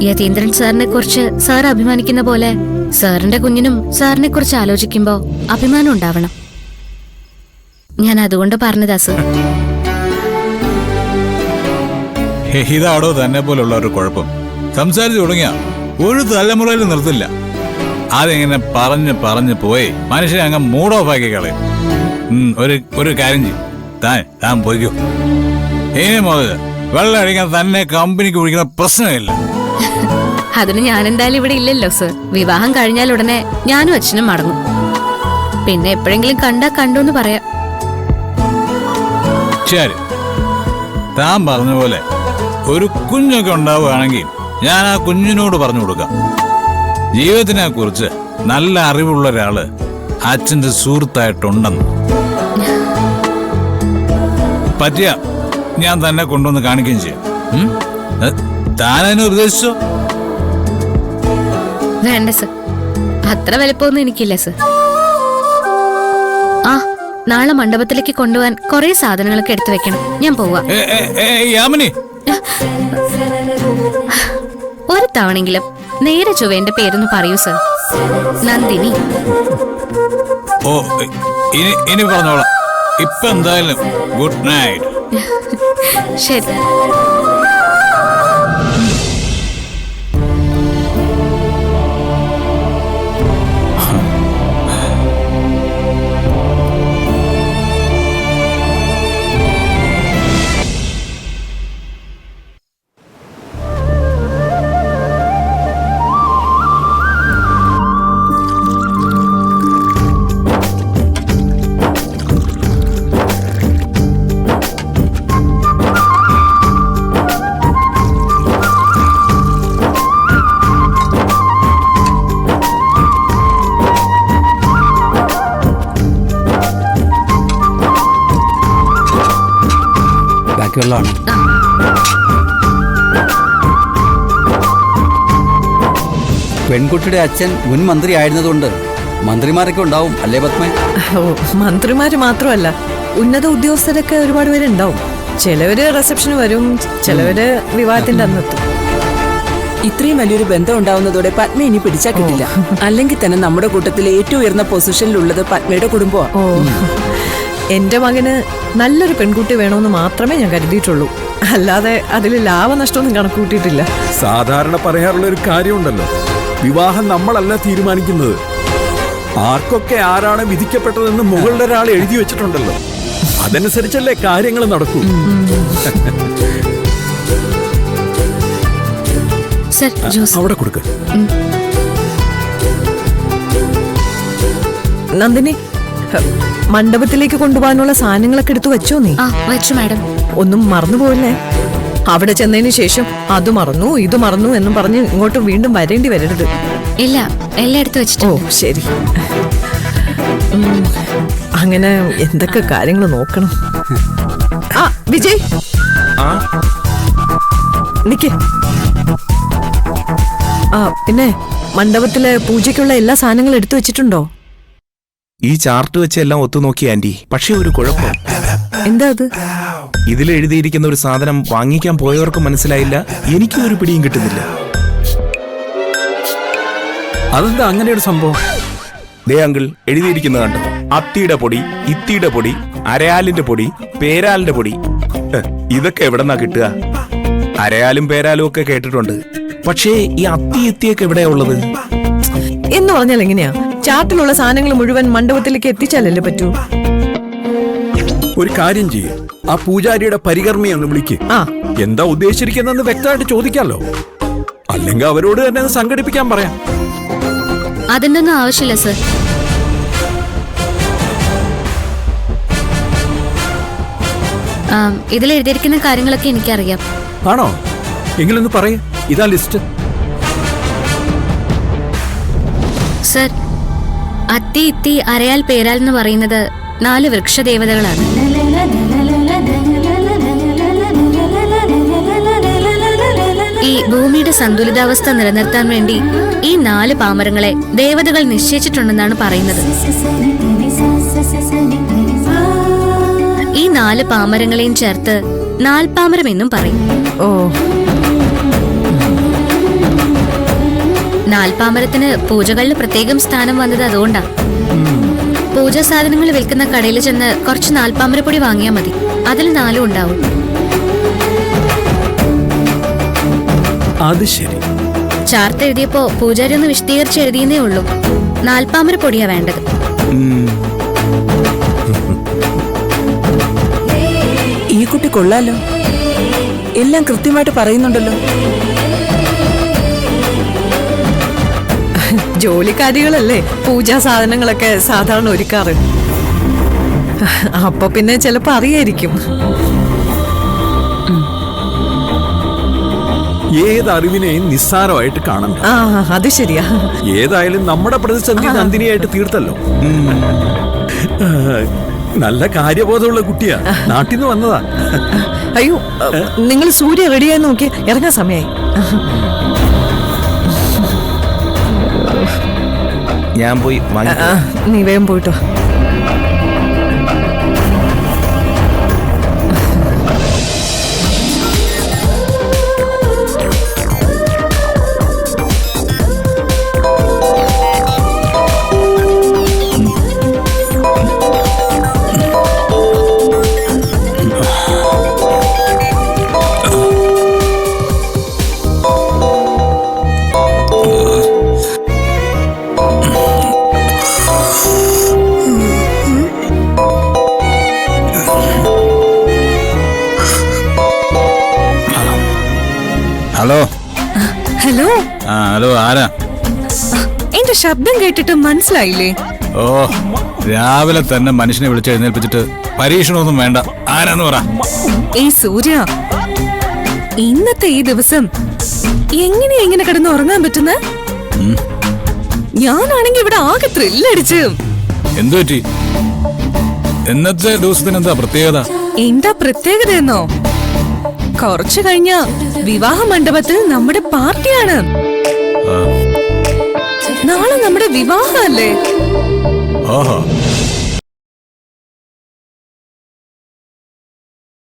യതീന്ദ്രൻ സാറിനെ കുറിച്ച് സാർ അഭിമാനിക്കുന്ന പോലെ സാറിന്റെ കുഞ്ഞിനും സാറിനെ കുറിച്ച് ആലോചിക്കുമ്പോ അഭിമാനം ഉണ്ടാവണം. ഞാൻ അതുകൊണ്ട് പറഞ്ഞതാ സർ. ഇതാടോ തന്നെ പോലുള്ള ഒരു കുഴപ്പം. സംസാരിച്ചു തുടങ്ങിയ ഒരു തലമുറയിൽ നിർത്തില്ല. അതിങ്ങനെ പറഞ്ഞ് പറഞ്ഞ് പോയി മനുഷ്യനെ അങ്ങ് മൂഡ് ഓഫ് ആക്കി കളയും. ഒരു കാര്യം ചെയ്യും, താൻ പോയിക്കോ. ഇനി മുതൽ വെള്ളം അടിക്കാൻ തന്നെ കമ്പനിക്ക് വിളിക്കുന്ന പ്രശ്നമില്ല. അതിന് ഞാൻ എന്തായാലും ഇവിടെ ഇല്ലല്ലോ സർ. വിവാഹം കഴിഞ്ഞാൽ ഉടനെ ഞാനും അച്ഛനും മടങ്ങും. പിന്നെ എപ്പോഴെങ്കിലും കണ്ടാ കണ്ടു എന്ന് പറയാം. ശരി, താൻ പറഞ്ഞ പോലെ ഒരു കുഞ്ഞൊക്കെ ഉണ്ടാവുകയാണെങ്കിൽ ഞാൻ ആ കുഞ്ഞിനോട് പറഞ്ഞു കൊടുക്കാം. ജീവിതത്തിനെ കുറിച്ച് നല്ല അറിവുള്ള ഒരാള് അച്ഛന്റെ സുഹൃത്തായിട്ടുണ്ടെന്ന്. പറ്റിയ ഞാൻ തന്നെ കൊണ്ടുവന്ന് കാണിക്കുകയും ചെയ്യും. താനതിനെ ഉപദേശിച്ചോ? വേണ്ട സർ, അത്ര വലുപ്പമൊന്നും എനിക്കില്ല സർ. ആ, നാളെ മണ്ഡപത്തിലേക്ക് കൊണ്ടുപോകാൻ കുറെ സാധനങ്ങളൊക്കെ എടുത്തു വെക്കണം. ഞാൻ പോവാ. യാമിനി, ഒരു തവണെങ്കിലും നേരെ ചൊവ്വേന്റെ പേരൊന്ന് പറയൂ സർ. നന്ദിനി. ഓ, ഇനി പറഞ്ഞോളാം. ഇപ്പൊ എന്തായാലും ഗുഡ് നൈറ്റ്. ശരി. വെള്ളമാണ്. പെൺകുട്ടിയുടെ അച്ഛൻ മുൻ മന്ത്രി ആയിരുന്നതുകൊണ്ട് മന്ത്രിമാരൊക്കെ ഉണ്ടാവും അല്ലേ പത്മ? മന്ത്രിമാര് മാത്രമല്ല, ഉന്നത ഉദ്യോഗസ്ഥരൊക്കെ ഒരുപാട് പേരുണ്ടാവും. ചിലവര് റിസപ്ഷന് വരും, ചിലവര് വിവാഹത്തിന്റെ അന്നെത്തും. ഇത്രയും വലിയൊരു ബന്ധം ഉണ്ടാവുന്നതോടെ പത്മ ഇനി പിടിച്ചാൽ കിട്ടില്ല. അല്ലെങ്കിൽ തന്നെ നമ്മുടെ കൂട്ടത്തിലെ ഏറ്റവും ഉയർന്ന പൊസിഷനിലുള്ളത് പത്മയുടെ കുടുംബമാണ്. എന്റെ മകന് നല്ലൊരു പെൺകുട്ടി വേണമെന്ന് മാത്രമേ ഞാൻ കരുതിയിട്ടുള്ളൂ. അല്ലാതെ അതിൽ ലാഭനഷ്ടമൊന്നും കണക്ക് കൂട്ടിയിട്ടില്ല. സാധാരണ പറയാറുള്ള ഒരു കാര്യമുണ്ടല്ലോ, വിവാഹം നമ്മളല്ല തീരുമാനിക്കുന്നത്, ആർക്കൊക്കെ ആരാണ് വിധിക്കപ്പെട്ടതെന്ന് മുകളിൽ ഒരാൾ എഴുതി വെച്ചിട്ടുണ്ടല്ലോ, അതനുസരിച്ചല്ലേ കാര്യങ്ങൾ നടക്കൂ. അവിടെ കൊടുക്ക. നന്ദിനി, മണ്ഡപത്തിലേക്ക് കൊണ്ടുപോകാനുള്ള സാധനങ്ങളൊക്കെ എടുത്തു വെച്ചോ? നീ വെച്ചു മാഡം. ഒന്നും മറന്നുപോയില്ലേ? അവിടെ ചെന്നതിന് ശേഷം അത് മറന്നു ഇത് മറന്നു എന്നും പറഞ്ഞ് ഇങ്ങോട്ട് വീണ്ടും വരേണ്ടി വരരുത്. ഇല്ല, എല്ലാം എടുത്തു വെച്ചിട്ടോ. ഓ ശരി. അങ്ങനെ എന്തൊക്കെ കാര്യങ്ങൾ നോക്കണം. ആ വിജയ്, നിക്ക്. ആ പിന്നെ മണ്ഡപത്തിലെ പൂജയ്ക്കുള്ള എല്ലാ സാധനങ്ങളും എടുത്തു വെച്ചിട്ടുണ്ടോ? ഈ ചാർട്ട് വെച്ച് എല്ലാം ഒത്തുനോക്കി ആന്റി, പക്ഷെ ഒരു കുഴപ്പം. എന്താ അത്? ഇതിൽ എഴുതിയിരിക്കുന്ന ഒരു സാധനം വാങ്ങിക്കാൻ പോയവർക്ക് മനസ്സിലായില്ല, എനിക്കും ഒരു പിടിയും കിട്ടുന്നില്ല. അതെന്താ അങ്ങനെ ഒരു സംഭവം? ദേ അങ്കിൾ, എഴുതിയിരിക്കുന്നത് കണ്ടോ? അത്തിയുടെ പൊടി, ഇത്തിയുടെ പൊടി, അരയാലിന്റെ പൊടി, പേരാലിന്റെ പൊടി. ഇതൊക്കെ എവിടെന്നാ കിട്ടുക? അരയാലും പേരാലും ഒക്കെ കേട്ടിട്ടുണ്ട്, പക്ഷേ ഈ അത്തി ഇത്തിയൊക്കെ എവിടെയാ ഉള്ളത് എന്ന് പറഞ്ഞാൽ എങ്ങനെയാ? ചാർട്ടിലുള്ള സാധനങ്ങൾ മുഴുവൻ മണ്ഡപത്തിലേക്ക് എത്തിച്ചാലല്ലേ പറ്റൂ. ഒരു കാര്യം ചെയ്യേ, ആ പൂജാരിയുടെ പരികർമ്മി ഒന്ന് വിളിക്ക്. എന്താ ഉദ്ദേശിച്ചിരിക്കുന്നതെന്ന് വ്യക്തമായിട്ട് ചോദിക്കാമല്ലോ. അല്ലെങ്കിൽ അവരോട് തന്നെ സംഘടിപ്പിക്കാൻ പറയാം. അതിന്റെ ഒന്നും ആവശ്യമില്ല സർ. ഇതിൽ എഴുതിയിരിക്കുന്ന കാര്യങ്ങളൊക്കെ എനിക്കറിയാം. ആണോ? എങ്കിലൊന്ന് പറയേ, ഇതാ ലിസ്റ്റ്. സർ, അത്തി ഇത്തി അരയാൽ പേരാൽ എന്ന് പറയുന്നത് 4 വൃക്ഷദേവതകളാണ്. ഈ ഭൂമിയുടെ സന്തുലിതാവസ്ഥ നിലനിർത്താൻ വേണ്ടി ഈ 4 പാമരങ്ങളെ ദേവതകൾ നിശ്ചയിച്ചിട്ടുണ്ടെന്നാണ് പറയുന്നത്. ഈ 4 പാമരങ്ങളെയും ചേർത്ത് നാൽപ്പാമരം എന്നും പറയും. ഓ, നാൽപ്പാമരത്തിന് പൂജകളിൽ പ്രത്യേകം സ്ഥാനം വന്നത് അതുകൊണ്ടാ. പൂജാ സാധനങ്ങൾ വിൽക്കുന്ന കടയിൽ ചെന്ന് കുറച്ച് നാൽപ്പാമരപ്പൊടി വാങ്ങിയാൽ മതി. അതിൽ 4 ഉണ്ടാവും. അത് ശരി. ചാർത്ത് എഴുതിയപ്പോ പൂജാരി ഒന്ന് വിശദീകരിച്ച് എഴുതിയെന്നേ ഉള്ളൂ. നാൽപ്പാമരപ്പൊടിയാ വേണ്ടത്. ഈ കുട്ടി കൊള്ളാലോ, എല്ലാം കൃത്യമായിട്ട് പറയുന്നുണ്ടല്ലോ. ജോലിക്കാരികളല്ലേ പൂജാ സാധനങ്ങളൊക്കെ സാധാരണ ഒരുക്കാറ്. അപ്പൊ പിന്നെ ചിലപ്പോ അറിയായിരിക്കും. ഏത് അറിവിനെയും നിസ്സാരമായിട്ട് കാണണ്ട. ആ അത് ശരിയാ. ഏതായാലും നമ്മുടെ പ്രതിസന്ധി നന്ദിനിയായിട്ട് തീർത്തല്ലോ. നല്ല കാര്യബോധമുള്ള കുട്ടിയാ, നാട്ടിൽ നിന്ന് വന്നതാ. അയ്യോ, നിങ്ങൾ സൂര്യ റെഡിയായി നോക്കി ഇറങ്ങാൻ സമയായി. ഞാൻ പോയി നീ വേഗം പോയിട്ടോ. ഹലോ. ഹലോ. ഹലോ, ആരാ? എന്റെ ശബ്ദം കേട്ടിട്ട് മനസ്സിലായില്ലേ? ഓ, രാവിലെ തന്നെ മനുഷ്യനെ വിളിച്ചെഴുന്നേൽപ്പിച്ചിട്ട് പരീക്ഷണമൊന്നും വേണ്ട. ആരാന്ന് പറ. ഈ സൂര്യ, ഇന്നത്തെ ഈ ദിവസം എങ്ങനെയാ ഇങ്ങനെ കിടന്ന് ഉറങ്ങാൻ പറ്റുന്ന? ഞാനാണെങ്കി ഇവിടെ ആകെ ത്രില്ലടിച്ച്. എന്തു പറ്റി? ഇന്നത്തെ ദിവസത്തിന് എന്താ പ്രത്യേകത? എന്താ പ്രത്യേകത എന്നോ? കുറച്ചു കഴിഞ്ഞ വിവാഹ മണ്ഡപത്തിൽ നമ്മുടെ പാർട്ടിയാണ്. നാളെ നമ്മുടെ വിവാഹമല്ലേ? ഓഹോ,